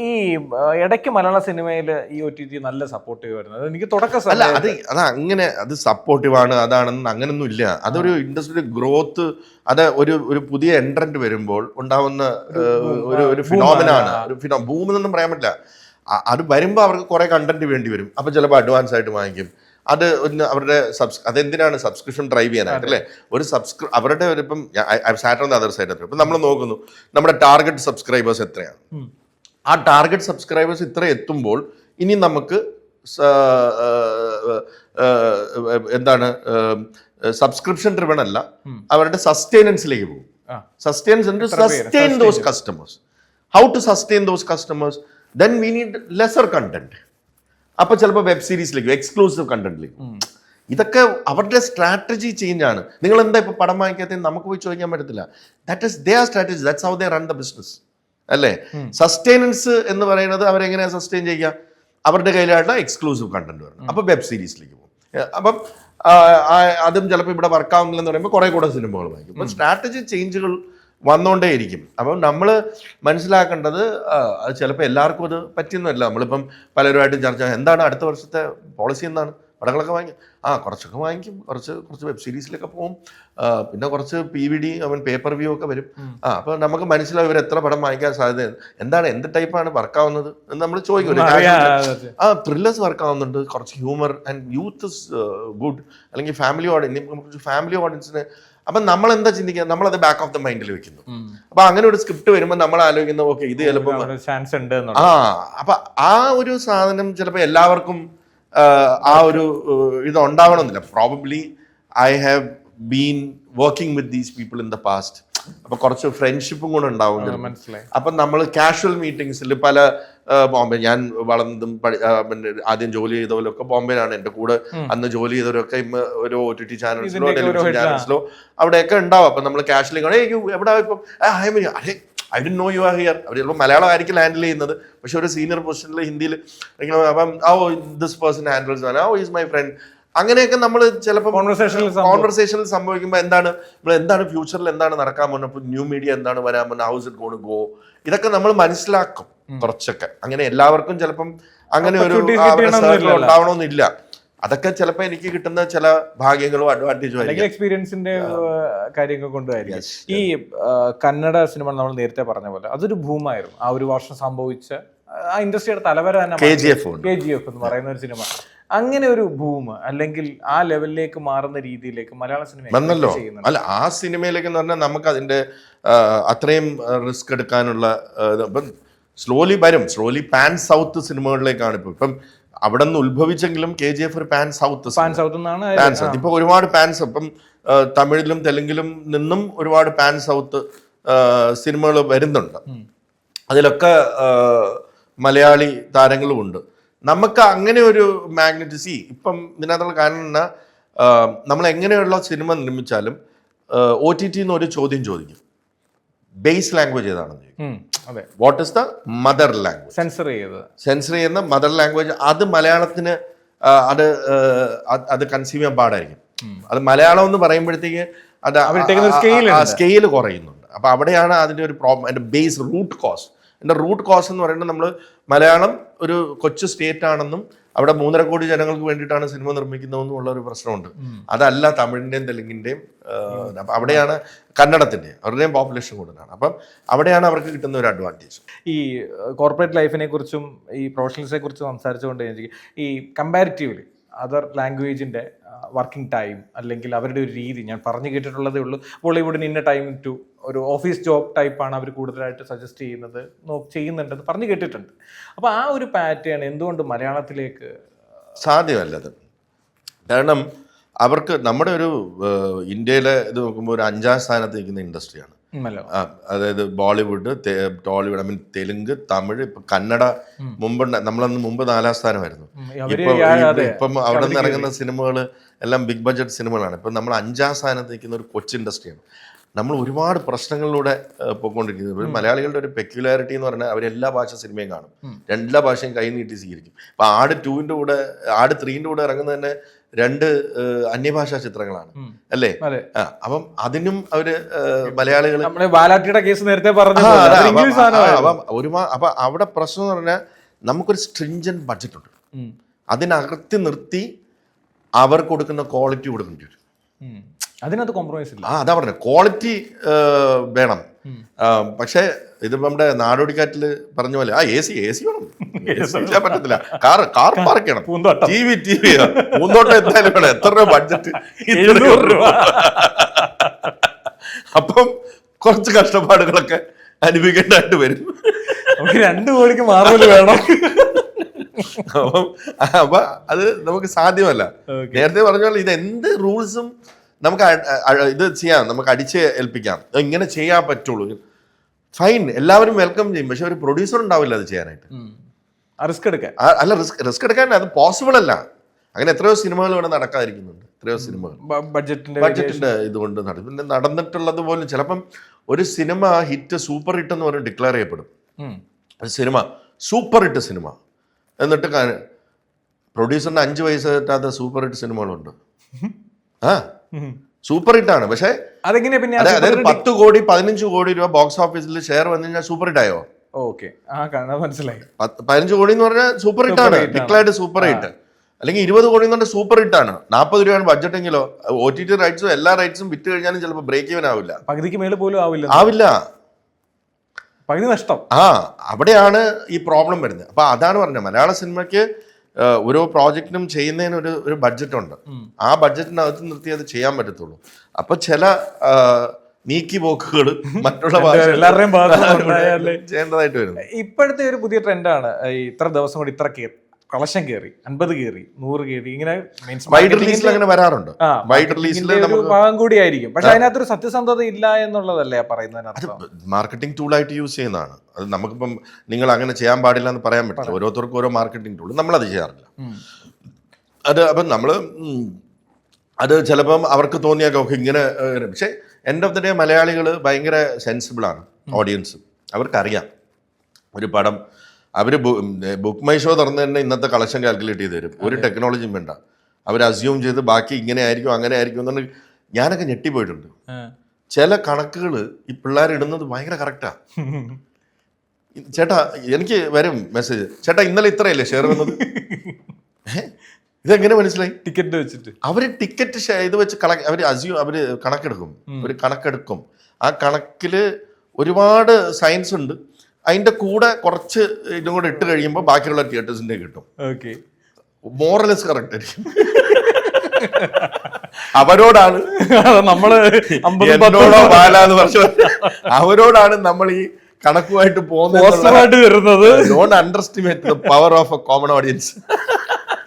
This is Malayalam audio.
ഈ ഇടയ്ക്ക് മലയാള സിനിമയിൽ ഈ OTT നല്ല സപ്പോർട്ടീവ് വരുന്നത് എനിക്ക് അല്ല അത് അങ്ങനെ അത് സപ്പോർട്ടീവാണ് അതാണെന്ന് അങ്ങനൊന്നും ഇല്ല. അതൊരു ഇൻഡസ്ട്രിയുടെ ഗ്രോത്ത്, അത് ഒരു പുതിയ എൻട്രന്റ് വരുമ്പോൾ ഉണ്ടാവുന്ന ഒരു ഫിനോമിനാണ്. ഒരു ബൂം എന്നൊന്നും പറയാൻ പറ്റില്ല. അത് വരുമ്പോൾ അവർക്ക് കുറെ കണ്ടന്റ് വേണ്ടി വരും. അപ്പൊ ചിലപ്പോൾ അഡ്വാൻസ് ആയിട്ട് വാങ്ങിക്കും. അത് അവരുടെ അതെന്തിനാണ് സബ്സ്ക്രിപ്ഷൻ ഡ്രൈവ് ചെയ്യാനായിട്ട് അല്ലേ? അവരുടെ ഇപ്പം സാറ്റ് ഓൺ ദ അതർ സൈഡ്. ഇപ്പം നമ്മൾ നോക്കുന്നു നമ്മുടെ ടാർഗറ്റ് സബ്സ്ക്രൈബേഴ്സ് എത്രയാണ്. ആ ടാർഗറ്റ് സബ്സ്ക്രൈബേഴ്സ് ഇത്ര എത്തുമ്പോൾ ഇനി നമുക്ക് എന്താണ് സബ്സ്ക്രിപ്ഷൻ ഡ്രിവൺ അല്ല, അവരുടെ സസ്റ്റൈനൻസിലേക്ക് പോകും. Sustain those customers. How to sustain those customers? Then we need lesser content. അപ്പൊ ചിലപ്പോൾ വെബ് സീരീസിലേക്ക്, എക്സ്ക്ലൂസീവ് കണ്ടന്റിലേക്ക്. ഇതൊക്കെ അവരുടെ സ്ട്രാറ്റജി ചേഞ്ച് ആണ്. നിങ്ങൾ എന്താ ഇപ്പൊ പടം വാങ്ങിക്കാത്ത നമുക്ക് പോയി ചോദിക്കാൻ പറ്റത്തില്ല. That is their strategy. That's how they run the business അല്ലേ? സസ്റ്റൈനൻസ് എന്ന് പറയുന്നത് അവരെങ്ങനെയാണ് സസ്റ്റെയിൻ ചെയ്യുക? അവരുടെ കയ്യിലായിട്ടുള്ള എക്സ്ക്ലൂസീവ് കണ്ടന്റ് വരണം. അപ്പൊ വെബ് സീരീസിലേക്ക് പോകും. അപ്പം അതും ചിലപ്പോൾ ഇവിടെ വർക്കാവുന്നില്ലെന്ന് പറയുമ്പോൾ കുറെ കൂടെ സിനിമകൾ വാങ്ങിക്കും. അപ്പൊ സ്ട്രാറ്റജി ചേഞ്ചുകൾ വന്നുകൊണ്ടേയിരിക്കും. അപ്പം നമ്മൾ മനസ്സിലാക്കേണ്ടത് അത് ചിലപ്പോൾ എല്ലാവർക്കും അത് പറ്റുന്നതല്ല. നമ്മളിപ്പം പലരുമായിട്ട് ചർച്ച, എന്താണ് അടുത്ത വർഷത്തെ പോളിസി, എന്താണ് പടങ്ങളൊക്കെ വാങ്ങിക്കും? കുറച്ചൊക്കെ വാങ്ങിക്കും, കുറച്ച് വെബ് സീരീസിലൊക്കെ പോകും, പിന്നെ കുറച്ച് PVD പേപ്പർ വ്യൂ ഒക്കെ വരും. അപ്പോൾ നമുക്ക് മനസ്സിലാവും ഇവർ എത്ര പടം വാങ്ങിക്കാൻ സാധ്യത, എന്താണ് എന്ത് ടൈപ്പാണ് വർക്കാവുന്നത് എന്ന് നമ്മൾ ചോദിക്കും. ത്രില്ലേഴ്സ് വർക്കാവുന്നുണ്ട്, കുറച്ച് humour and youth is good, അല്ലെങ്കിൽ ഫാമിലി ഓഡിയൻസിന്. അപ്പം നമ്മൾ എന്താ ചിന്തിക്കുക? നമ്മളത് ബാക്ക് ഓഫ് ദ മൈൻഡിൽ വെക്കുന്നു. അപ്പൊ അങ്ങനെ ഒരു സ്ക്രിപ്റ്റ് വരുമ്പോൾ നമ്മൾ ആലോചിക്കുന്ന ഓക്കെ ഇത് ചിലപ്പോൾ അപ്പൊ ആ ഒരു സാധനം ചിലപ്പോൾ എല്ലാവർക്കും ആ ഒരു ഇത് ഉണ്ടാവണമെന്നില്ല. Probably I have been working with these people in the past. അപ്പൊ കുറച്ച് ഫ്രണ്ട്ഷിപ്പും കൂടെ ഉണ്ടാവും. അപ്പൊ നമ്മൾ കാഷ്വൽ മീറ്റിംഗ്സിൽ പല ബോംബെ, ഞാൻ വളർന്നതും ആദ്യം ജോലി ചെയ്തവരൊക്കെ ബോംബെയിലാണ്. എൻ്റെ കൂടെ അന്ന് ജോലി ചെയ്തവരൊക്കെ ഒരു OTT ചാനൽസിലോ ടെലിവിഷൻ ചാനൽസിലോ അവിടെയൊക്കെ ഉണ്ടാവും. അപ്പൊ നമ്മൾ കാഷ്വലി എവിടെ ഇപ്പം I didn't know you are here. അവർ ചിലപ്പോൾ മലയാളം ആയിരിക്കും ഹാൻഡിൽ ചെയ്യുന്നത്, പക്ഷെ ഒരു സീനിയർ പൊസിഷനിൽ ഹിന്ദിയിൽ അപ്പം this person handles is my friend. അങ്ങനെയൊക്കെ നമ്മൾ ചിലപ്പോൾ കോൺവെർസേഷനിൽ സംഭവിക്കുമ്പോൾ എന്താണ് ഫ്യൂച്ചറിൽ എന്താണ് നടക്കാൻ പോകുന്നത്, ന്യൂ മീഡിയ എന്താണ് വരാൻ പോകുന്നത്, ഹൗസ് ഇറ്റ് ഗോൺ ഗോ, ഇതൊക്കെ നമ്മൾ മനസ്സിലാക്കും കുറച്ചൊക്കെ. അങ്ങനെ എല്ലാവർക്കും ചിലപ്പം അങ്ങനെ ഒരു ഉണ്ടാവണമെന്നില്ല. അതൊക്കെ ചിലപ്പോൾ എനിക്ക് കിട്ടുന്ന ചില ഭാഗ്യങ്ങളോ അഡ്വാൻറ്റേജോ ആയിരിക്കും, എക്സ്പീരിയൻസിന്റെ കാര്യങ്ങൾ കൊണ്ടുമായിരിക്കും. ഈ കന്നഡ സിനിമ നമ്മൾ നേരത്തെ പറഞ്ഞ പോലെ അതൊരു ഭൂമായിരുന്നു. ആ ഒരു വർഷം സംഭവിച്ച ആ ഇൻഡസ്ട്രിയുടെ തലവര തന്നെ KGF എന്ന് പറയുന്ന ഒരു സിനിമ. അങ്ങനെ ഒരു ഭൂം അല്ലെങ്കിൽ ആ ലെവലിലേക്ക് മാറുന്ന രീതിയിലേക്ക് മലയാള സിനിമ വന്നല്ലോ. അല്ല, ആ സിനിമയിലേക്ക് എന്ന് പറഞ്ഞാൽ നമുക്ക് അതിന്റെ അത്രയും റിസ്ക് എടുക്കാനുള്ള ഇപ്പം സ്ലോലി വരും. സ്ലോലി പാൻ സൗത്ത് സിനിമകളിലേക്കാണ് ഇപ്പം അവിടെ നിന്ന് ഉത്ഭവിച്ചെങ്കിലും KGF ഒരു പാൻ സൗത്ത്. ഇപ്പൊ ഒരുപാട് പാൻസ്, ഇപ്പം തമിഴിലും തെലുങ്കിലും നിന്നും ഒരുപാട് പാൻ സൗത്ത് സിനിമകൾ വരുന്നുണ്ട്. അതിലൊക്കെ മലയാളി താരങ്ങളും ഉണ്ട്. നമുക്ക് അങ്ങനെ ഒരു മാഗ്നറ്റിസി ഇപ്പം ഇതിനകത്തുള്ള കാരണം എന്നാ, നമ്മൾ എങ്ങനെയുള്ള സിനിമ നിർമ്മിച്ചാലും OTT എന്ന് ഒരു ചോദ്യം ചോദിക്കും, ബേസ് ലാംഗ്വേജ് ഏതാണെന്ന് ചോദിക്കും. What is the mother language? Sensor ചെയ്യുന്ന മദർ ലാംഗ്വേജ് അത് മലയാളത്തിന് അത് കൺസ്യൂം ചെയ്യാൻ പാടായിരിക്കും. അത് മലയാളം എന്ന് പറയുമ്പോഴത്തേക്ക് അത് സ്കെയിൽ കുറയുന്നുണ്ട്. അപ്പൊ അവിടെയാണ് അതിന്റെ ഒരു പ്രോബ്ലം. അതിന്റെ ബേസ് റൂട്ട് കോസ് എന്ന് പറയുന്നത്, നമ്മൾ മലയാളം ഒരു കൊച്ചു സ്റ്റേറ്റ് ആണെന്നും അവിടെ 3.5 കോടി ജനങ്ങൾക്ക് വേണ്ടിയിട്ടാണ് സിനിമ നിർമ്മിക്കുന്നതെന്നും ഉള്ള ഒരു പ്രശ്നമുണ്ട്. അതല്ല തമിഴിന്റെയും തെലുങ്കിന്റെയും, അവിടെയാണ് കന്നഡത്തിന്റെ, അവരുടെയും പോപ്പുലേഷൻ കൂടുതലാണ്. അപ്പം അവിടെയാണ് അവർക്ക് കിട്ടുന്ന ഒരു അഡ്വാൻറ്റേജ്. ഈ കോർപ്പറേറ്റ് ലൈഫിനെ കുറിച്ചും ഈ പ്രൊഫഷണൽസിനെ കുറിച്ചും സംസാരിച്ചുകൊണ്ട് ഈ കമ്പാരിറ്റീവ്ലി അതർ ലാംഗ്വേജിന്റെ വർക്കിംഗ് ടൈം അല്ലെങ്കിൽ അവരുടെ ഒരു രീതി ഞാൻ പറഞ്ഞു കേട്ടിട്ടുള്ളതേ ഉള്ളൂ. ബോളിവുഡിന് ഇന്ന ടൈം ടു ഒരു ഓഫീസ് ജോബ് ടൈപ്പാണ് അവർ കൂടുതലായിട്ട് സജസ്റ്റ് ചെയ്യുന്നുണ്ടെന്ന് പറഞ്ഞു കേട്ടിട്ടുണ്ട്. അപ്പോൾ ആ ഒരു പാറ്റേൺ എന്തുകൊണ്ട് മലയാളത്തിലേക്ക് സാധ്യമല്ലത്? കാരണം അവർക്ക് നമ്മുടെ ഒരു ഇന്ത്യയിലെ ഇത് നോക്കുമ്പോൾ ഒരു 5ാം സ്ഥാനത്ത് നിൽക്കുന്ന ഇൻഡസ്ട്രിയാണ്. അതായത് ബോളിവുഡ്, ടോളിവുഡ്, തെലുങ്ക്, തമിഴ്, ഇപ്പൊ കന്നഡ. നമ്മളന്ന് മുമ്പ് 4ാം സ്ഥാനമായിരുന്നു. ഇപ്പം അവിടെ നിന്ന് ഇറങ്ങുന്ന സിനിമകൾ എല്ലാം ബിഗ് ബഡ്ജറ്റ് സിനിമകളാണ്. ഇപ്പം നമ്മൾ 5ാം സ്ഥാനത്ത് നിൽക്കുന്ന ഒരു കൊച്ചു ഇൻഡസ്ട്രിയാണ്. നമ്മൾ ഒരുപാട് പ്രശ്നങ്ങളിലൂടെ പോയിക്കൊണ്ടിരിക്കുന്നത്. മലയാളികളുടെ ഒരു പെക്യുലാരിറ്റി എന്ന് പറഞ്ഞാൽ അവരെല്ലാ ഭാഷ സിനിമയും കാണും, എല്ലാ ഭാഷയും കൈ നീട്ടി സ്വീകരിക്കും. ഇപ്പൊ ആട് 2ന്റെ കൂടെ ആട് 3ന്റെ കൂടെ ഇറങ്ങുന്നത് തന്നെ 2 അന്യഭാഷാ ചിത്രങ്ങളാണ് അല്ലേ? അപ്പം അതിനും അവര് മലയാളികൾ ബാലാട്ടിയുടെ കേസ് നേരത്തെ അപ്പൊ അവിടെ പ്രശ്നം എന്ന് പറഞ്ഞാൽ നമുക്കൊരു സ്ട്രിഞ്ചന്റ് ബഡ്ജറ്റ് ഉണ്ട്, അതിനകത്ത് നിർത്തി അവർ കൊടുക്കുന്ന ക്വാളിറ്റി കൊടുക്കേണ്ടി വരും. അതിനകത്ത് കോംപ്രമൈസ് ഇല്ല. അതാ പറഞ്ഞത്, ക്വാളിറ്റി വേണം. പക്ഷേ ഇതിപ്പോ നമ്മുടെ നാടോടിക്കാറ്റില് പറഞ്ഞ പോലെ AC വേണം, പറ്റത്തില്ല. കാർ പാർക്ക് ചെയ്യണം, TV പൂന്തോട്ടം എന്തായാലും വേണം. എത്ര രൂപ ബഡ്ജറ്റ്? 700 രൂപ. അപ്പം കുറച്ച് കഷ്ടപ്പാടുകളൊക്കെ അനുഭവിക്കേണ്ടതായിട്ട് വരും. 2 കോടിക്ക് മാർബിൾ വേണം. അപ്പൊ അത് നമുക്ക് സാധ്യമല്ല. നേരത്തെ പറഞ്ഞ പോലെ ഇത് എന്ത് റൂൾസും നമുക്ക് ഇത് ചെയ്യാം, നമുക്ക് അടിച്ച് ഏൽപ്പിക്കാം, ഇങ്ങനെ ചെയ്യാൻ പറ്റുള്ളൂ. ഫൈൻ, എല്ലാവരും വെൽക്കം ചെയ്യും. പക്ഷെ ഒരു പ്രൊഡ്യൂസർ ഉണ്ടാവില്ല അത് ചെയ്യാനായിട്ട്. റിസ്ക് എടുക്കാൻ അല്ല, റിസ്ക് എടുക്കാൻ അത് പോസിബിൾ അല്ല. അങ്ങനെ എത്രയോ സിനിമകൾ ഇവിടെ നടക്കാതിരിക്കുന്നുണ്ട്, എത്രയോ സിനിമകൾ ബഡ്ജറ്റിന്റെ ഇതുകൊണ്ട് പിന്നെ നടന്നിട്ടുള്ളത് പോലും. ചിലപ്പം ഒരു സിനിമ ഹിറ്റ്, സൂപ്പർ ഹിറ്റ് എന്ന് പറഞ്ഞ് ഡിക്ലെയർ ചെയ്യപ്പെടും. ഒരു സിനിമ സൂപ്പർ ഹിറ്റ് സിനിമ, എന്നിട്ട് പ്രൊഡ്യൂസറിന് 5 പൈസ കിട്ടാത്ത സൂപ്പർ ഹിറ്റ് സിനിമകളുണ്ട്. സൂപ്പർ ഹിറ്റ് ആണ്, പക്ഷേ അതായത് 10 കോടി 15 കോടി രൂപ ബോക്സ് ഓഫീസിൽ ഷെയർ വന്നു കഴിഞ്ഞാൽ സൂപ്പർ ഹിറ്റ് ആയോ? മനസ്സിലായി. 15 കോടി എന്ന് പറഞ്ഞാൽ സൂപ്പർ ഹിറ്റ് ആണ്, ഡിക്ലയർഡ് സൂപ്പർ ഹിറ്റ്. അല്ലെങ്കിൽ 20 കോടി എന്ന് പറഞ്ഞാൽ സൂപ്പർ ഹിറ്റ് ആണ്. 40 രൂപയാണ് ബഡ്ജറ്റ് എങ്കിലോ OTT റൈറ്റ്സും എല്ലാ റൈറ്റ്സും വിറ്റ് കഴിഞ്ഞാലും ചിലപ്പോൾ ബ്രേക്ക് ഈവൻ ആവില്ല, പകുതിക്ക് മേളിൽ പോലും ആവില്ല, പകുതി നഷ്ടം. അവിടെയാണ് ഈ പ്രോബ്ലം വരുന്നത്. അപ്പൊ അതാണ് പറഞ്ഞത്, മലയാള സിനിമയ്ക്ക് ഓരോ പ്രോജക്റ്റിനും ചെയ്യുന്നതിന് ഒരു ബഡ്ജറ്റ് ഉണ്ട്. ആ ബഡ്ജറ്റിനകത്ത് നിർത്തി അത് ചെയ്യാൻ പറ്റത്തുള്ളൂ. അപ്പൊ ചില നീക്കി പോക്കുകൾ മറ്റുള്ള എല്ലാവരുടെയും ചെയ്യേണ്ടതായിട്ട് വരും. ഇപ്പോഴത്തെ ഒരു പുതിയ ട്രെൻഡാണ് ഇത്ര ദിവസം കൊണ്ട് ഇത്ര കളക്ഷൻ കയറി, 50 കയറി, 100 കയറി, ഇങ്ങനെ വൈഡ് റിലീസിൽ അങ്ങനെ വരാറുണ്ട്. വൈഡ് റിലീസിൽ ഭാഗം കൂടിയായിരിക്കും. പക്ഷെ അതിനകത്തൊരു സത്യസന്ധത ഇല്ല എന്നുള്ളതല്ലേ പറയുന്നതിനകത്ത്. മാർക്കറ്റിംഗ് ടൂളായിട്ട് യൂസ് ചെയ്യുന്നതാണ് അത്. നമുക്കിപ്പം നിങ്ങൾ അങ്ങനെ ചെയ്യാൻ പാടില്ല എന്ന് പറയാൻ പറ്റില്ല. ഓരോരുത്തർക്കും ഓരോ മാർക്കറ്റിംഗ് ടൂൾ, നമ്മളത് ചെയ്യാറില്ല. അത് അപ്പം നമ്മൾ അത് ചിലപ്പം അവർക്ക് തോന്നിയാൽ ഇങ്ങനെ. പക്ഷേ എൻഡ് ഓഫ് ദ ഡേ മലയാളികൾ ഭയങ്കര സെൻസിബിളാണ്, ഓഡിയൻസ്. അവർക്കറിയാം ഒരു പടം. അവർ ബുക്ക് മൈ ഷോ തുറന്ന് തന്നെ ഇന്നത്തെ കളക്ഷൻ കാൽക്കുലേറ്റ് ചെയ്ത് തരും. ഒരു ടെക്നോളജിയും വേണ്ട. അവർ അസ്യൂം ചെയ്ത് ബാക്കി ഇങ്ങനെ ആയിരിക്കും അങ്ങനെ ആയിരിക്കും എന്നുകൊണ്ട് ഞാനൊക്കെ ഞെട്ടിപ്പോയിട്ടുണ്ട്. ചില കണക്കുകൾ ഈ പിള്ളേർ ഇടുന്നത് ഭയങ്കര കറക്റ്റാ. ചേട്ടാ എനിക്ക് വരും മെസ്സേജ്, ചേട്ടാ ഇന്നലെ ഇത്രയല്ലേ ഷെയർ വന്നത്. ഇതെങ്ങനെ മനസ്സിലായി? ടിക്കറ്റ് വെച്ചിട്ട് അവർ ടിക്കറ്റ് ഇത് വെച്ച് അവര് കണക്കെടുക്കും. ആ കണക്കില് ഒരുപാട് സയൻസ് ഉണ്ട്. അതിന്റെ കൂടെ കുറച്ച് ഇതും കൂടെ ഇട്ട് കഴിയുമ്പോൾ ബാക്കിയുള്ള തിയേറ്റേഴ്സിന്റെ കിട്ടും. മോറലെസ് കറക്റ്റ് ആയിരിക്കും. അവരോടാണ് അവരോടാണ് നമ്മൾ ഈ കണക്കുമായിട്ട് പോകുന്നത്. Don't under estimate the power of A common audience.